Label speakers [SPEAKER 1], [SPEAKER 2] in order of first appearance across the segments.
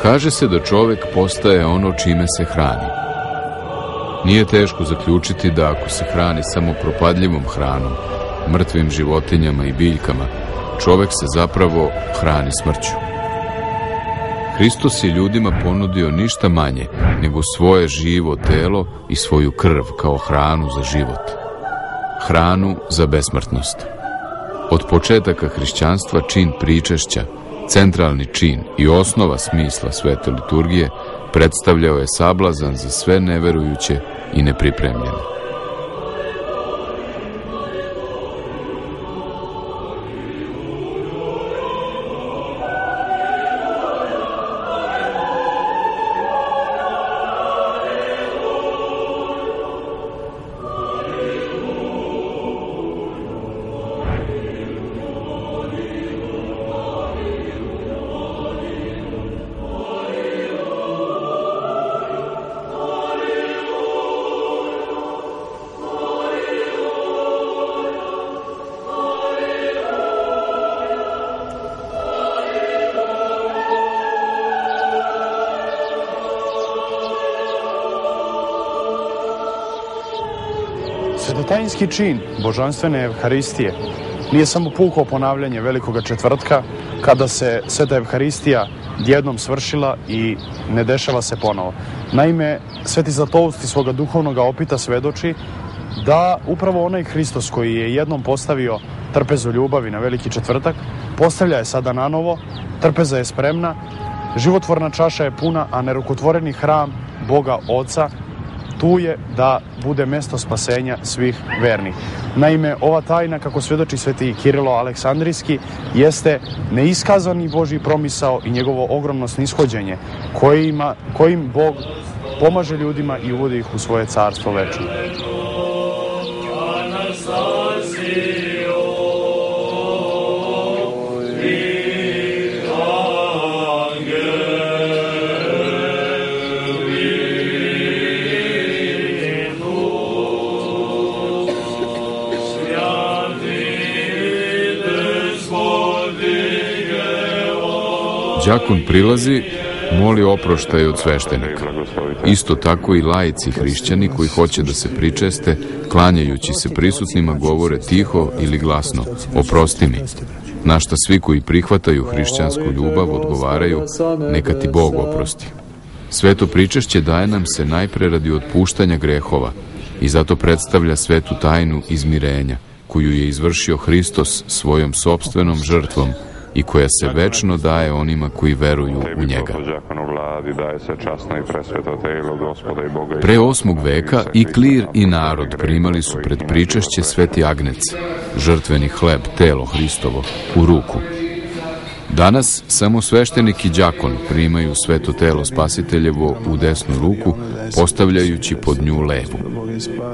[SPEAKER 1] Kaže se da čovek postaje ono čime se hrani. Nije teško zaključiti da ako se hrani samo propadljivom hranom, mrtvim životinjama i biljkama, čovek se zapravo hrani smrću. Hristos je ljudima ponudio ništa manje nego svoje živo telo i svoju krv kao hranu za život. Hranu za besmrtnost. Od početaka hrišćanstva čin pričešća, centralni čin i osnova smisla svete liturgije, predstavljao je sablazan za sve neverujuće i nepripremljene.
[SPEAKER 2] Svetotajinski čin božanstvene Evharistije nije samo puko ponavljanje Velikoga četvrtka kada se Sveta Evharistija jednom svršila i ne dešava se ponovo. Naime, Sveti Zlatousti svoga duhovnoga opita svedoči da upravo onaj Hristos koji je jednom postavio trpezu ljubavi na Veliki četvrtak, postavlja je sada na novo, trpeza je spremna, životvorna čaša je puna, a nerukotvoreni hram Boga Oca tu je da bude mesto spasenja svih vernih. Naime, ova tajna, kako svedoči sveti Kirilo Aleksandrijski, jeste neiskazani Božji promisao i njegovo ogromno snishođenje kojim Bog pomaže ljudima i uvodi ih u svoje carstvo večno.
[SPEAKER 1] Đakon prilazi, moli oproštaj od sveštenika. Isto tako i laici hrišćani koji hoće da se pričeste, klanjajući se prisutnima, govore tiho ili glasno: oprosti mi. Na šta svi koji prihvataju hrišćansku ljubav odgovaraju: neka ti Bog oprosti. Sveto pričešće daje nam se najpre radi otpuštanja grehova i zato predstavlja svetu tajnu izmirenja, koju je izvršio Hristos svojom sopstvenom žrtvom i koja se večno daje onima koji veruju u njega. Pre 8. veka i klir i narod primali su pred pričešće sveti agnec, žrtveni hleb, telo Hristovo, u ruku. Danas samo sveštenik i đakon primaju sveto telo Spasiteljevo u desnu ruku, postavljajući pod nju levu.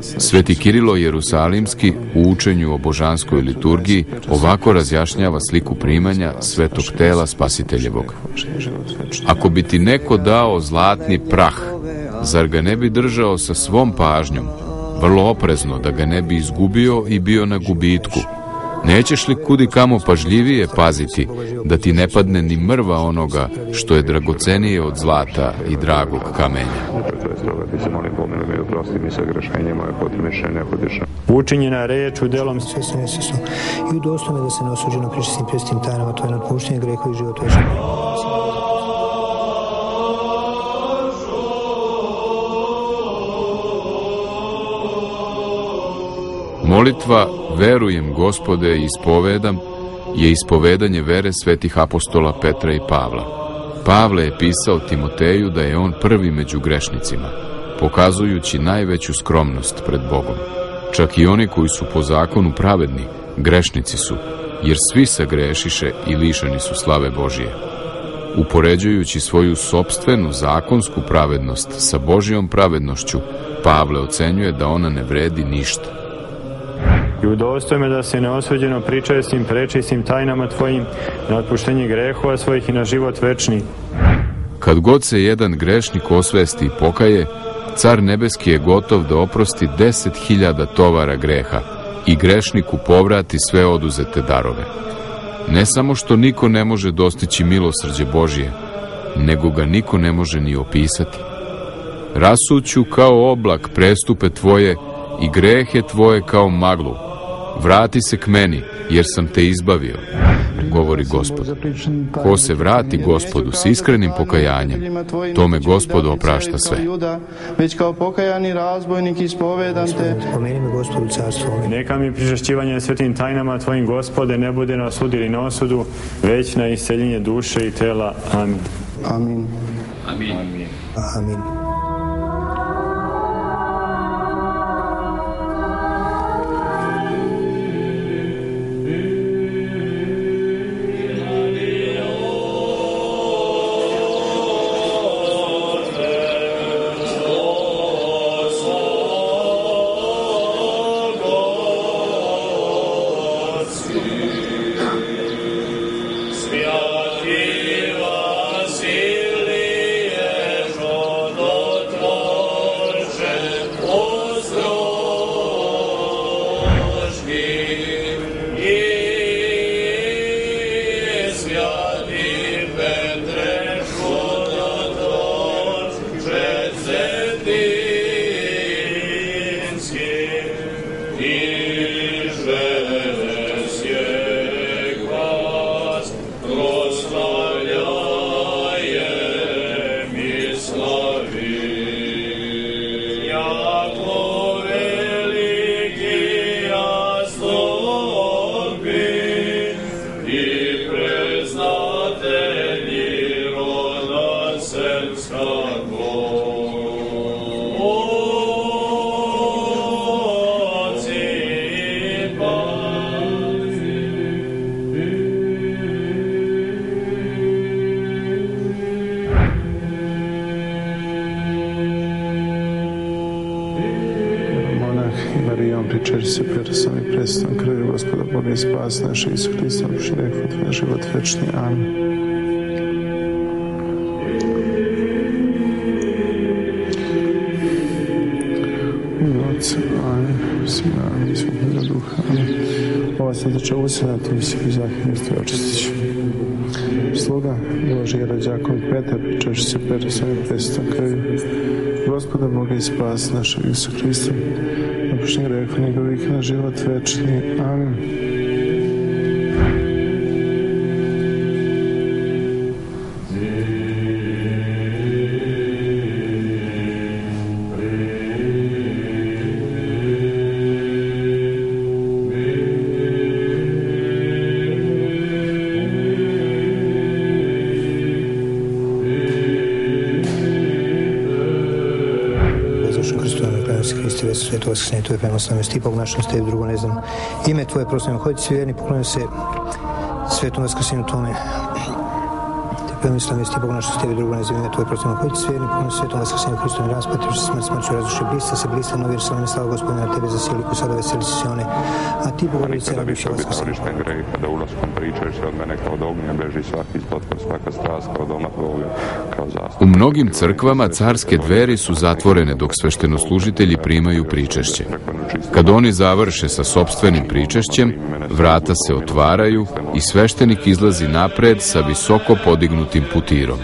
[SPEAKER 1] Sveti Kirilo Jerusalimski u učenju o božanskoj liturgiji ovako razjašnjava sliku primanja svetog tela Spasiteljevog. Ako bi ti neko dao zlatni prah, zar ga ne bi držao sa svom pažnjom, vrlo oprezno, da ga ne bi izgubio i bio na gubitku? Nećeš li kudi kamo pažljivije paziti da ti ne padne ni mrva onoga što je dragocenije od zlata i dragog kamenja?
[SPEAKER 3] Učinjena reč u delom sve se nesvjesno i udostojno da se neosuđeno pričestim prestim tajnama tvoje nadpuštenje greha i život večni.
[SPEAKER 1] Molitva "Verujem, Gospode, i ispovedam" je ispovedanje vere svetih apostola Petra i Pavla. Pavle je pisao Timoteju da je on prvi među grešnicima, pokazujući najveću skromnost pred Bogom. Čak i oni koji su po zakonu pravedni, grešnici su, jer svi sagrešiše i lišeni su slave Božije. Upoređujući svoju sopstvenu zakonsku pravednost sa Božijom pravednošću, Pavle ocenjuje da ona ne vredi ništa.
[SPEAKER 3] I udostoj me da se neosuđeno pričestim prečistim tajnama tvojim na otpuštenje grehova svojih i na život večni.
[SPEAKER 1] Kad god se jedan grešnik osvesti i pokaje, Car nebeski je gotov da oprosti 10.000 tovara greha i grešniku povrati sve oduzete darove. Ne samo što niko ne može dostići milosrđe Božije, nego ga niko ne može ni opisati. Rasuću kao oblak prestupe tvoje i grehe tvoje kao maglu. Vrati se k meni, jer sam te izbavio, govori Gospod. Ko se vrati Gospodu s iskrenim pokajanjem, tome Gospod oprašta sve.
[SPEAKER 4] Već kao pokajani razbojnik ispovedam te.
[SPEAKER 5] Pomeni me, Gospodu, carstvo.
[SPEAKER 3] Neka mi pričešćivanje svetim tajnama tvojim, Gospode, ne bude na sud ili na osudu, već na isceljenje duše i tela. Amin.
[SPEAKER 4] Amin.
[SPEAKER 3] Amin.
[SPEAKER 5] Amin.
[SPEAKER 4] Pričešće se presom i predstavom krvi Gospoda Boga i spas naše Isu Hrista, opušti greh tvoj, život večni. Amin. Otca, amin. Sina, amin. Svetoga Duha, amin. Ova srdača usilati i svi zahirnosti očistit ću. Sluga Božji rođakov Petar, pričešće se presom i predstavom krvi Gospoda Boga i spas naše Isu Hrista, opušti greh njegovih na život večni. Amin.
[SPEAKER 5] Sveto vaskrsenje Tvoje, premoslavljen si Ti, Bog naš, Tebi drugo ne znam. Ime Tvoje proslavljeno, hodite svi vjerni, poklonimo se Svetom vaskrsenju Tome. Te premoslavljen si Ti, Bog naš, Tebi drugo ne znam. Ime Tvoje proslavljeno, hodite svi vjerni, poklonimo se Svetom vaskrsenju Hristovom i raspatri se smrt, smrću razruši, blista se, blista novi, jer slavljeni slava Gospodina na Tebe za siliku, sada veseli si se one. A Ti, Bogorodice, na duši vaskrsenju.
[SPEAKER 6] Da ulaskom pričešće od mene kao od ognja beži svaki zlotvor, svaka strast kao doma Tvoga, kao zastup.
[SPEAKER 1] U mnogim crkvama carske dveri su zatvorene dok sveštenoslужitelji primaju pričešće. Kad oni završe sa sopstvenim pričešćem, vrata se otvaraju i sveštenik izlazi napred sa visoko podignutim putirom.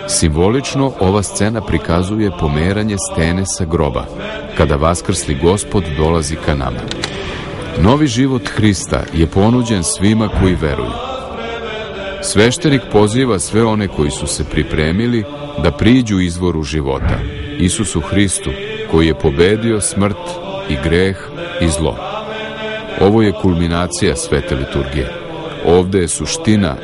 [SPEAKER 1] Simbolično ova scena prikazuje pomeranje stene sa groba, kada vaskrsli Gospod dolazi ka nama. Novi život Hrista je ponuđen svima koji veruju. Sveštenik poziva sve one koji su se pripremili da priđu izvoru života, Isusu Hristu, koji je pobedio smrt i greh i zlo. Ovo je kulminacija svete liturgije. Ovde je suština